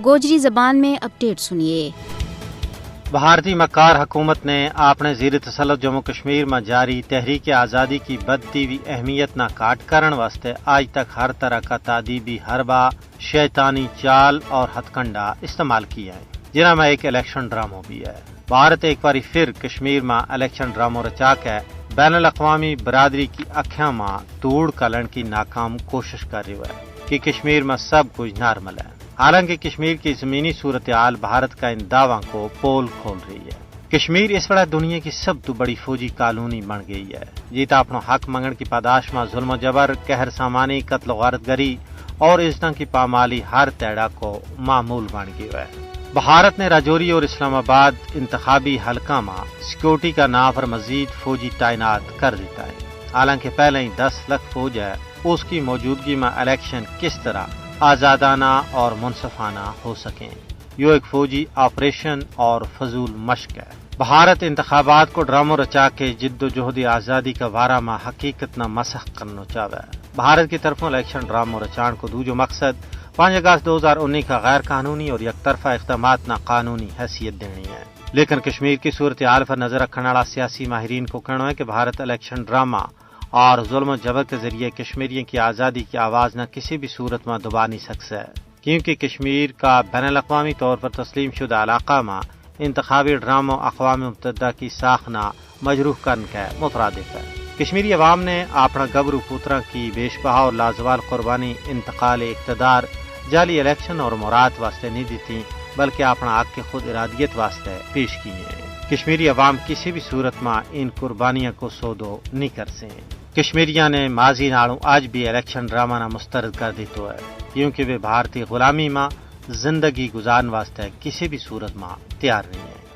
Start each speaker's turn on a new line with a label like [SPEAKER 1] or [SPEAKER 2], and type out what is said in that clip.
[SPEAKER 1] گوجری زبان میں اپڈیٹ سنیے۔
[SPEAKER 2] بھارتی مکار حکومت نے اپنے زیر تسلط جموں کشمیر میں جاری تحریک آزادی کی بدتی ہوئی اہمیت نہ کاٹ کرن واسطے آج تک ہر طرح کا تعدیبی حربہ، شیطانی چال اور ہتھ کنڈا استعمال کیا ہے، جنہاں میں ایک الیکشن ڈرامو بھی ہے۔ بھارت ایک باری پھر کشمیر میں الیکشن ڈرامو رچا کے بین الاقوامی برادری کی اکھیاں میں توڑ کلن کی ناکام کوشش کر رہی ہے کہ کشمیر میں سب کچھ نارمل ہے، حالانکہ کشمیر کی زمینی صورتحال بھارت کا ان دعووں کو پول کھول رہی ہے۔ کشمیر اس وقت دنیا کی سب تو بڑی فوجی کالونی بن گئی ہے، جیتا اپنا حق منگن کی پاداش میں ظلم و جبر، قہر سامانی، قتل و غارت گری اور عزتوں کی پامالی ہر تیڑا کو معمول بن گیا ہے۔ بھارت نے راجوری اور اسلام آباد انتخابی حلقہ میں سیکورٹی کا نام پر مزید فوجی تعینات کر دیتا ہے، حالانکہ پہلے ہی 10 لاکھ فوج ہے۔ اس کی موجودگی میں الیکشن کس طرح آزادانہ اور منصفانہ ہو سکیں، یہ ایک فوجی آپریشن اور فضول مشق ہے۔ بھارت انتخابات کو ڈرامو رچا کے جد و جہد آزادی کا وارہ میں حقیقت نہ مسخ کرنا چاہتا ہے۔ بھارت کی طرفوں الیکشن ڈرامو رچان کو دوجو مقصد 5 اگست 2019 کا غیر قانونی اور یک طرفہ اقدامات نہ قانونی حیثیت دینی ہے، لیکن کشمیر کی صورتحال پر نظر رکھنے والا سیاسی ماہرین کو کہنا ہے کہ بھارت الیکشن ڈرامہ اور ظلم و جبر کے ذریعے کشمیریوں کی آزادی کی آواز نہ کسی بھی صورت میں دبا نہیں سکتا ہے، کیونکہ کشمیر کا بین الاقوامی طور پر تسلیم شدہ علاقہ میں انتخابی ڈراموں اقوام متحدہ کی ساخنا مجروح کرنے کے مترادف ہے۔ کشمیری عوام نے اپنا گبرو پوترا کی بیش بہا اور لازوال قربانی انتقال اقتدار جعلی الیکشن اور مراد واسطے نہیں دیتی، بلکہ اپنا حق کے خود ارادیت واسطے پیش کی ہیں۔ کشمیری عوام کسی بھی صورت میں ان قربانیاں کو سودو نہیں کر سکیں۔ کشمیریاں نے ماضی نالوں آج بھی الیکشن ڈرامہ نہ مسترد کر دیتو ہے، کیونکہ وہ بھارتی غلامی میں زندگی گزارن واسطے کسی بھی صورت میں تیار نہیں ہے۔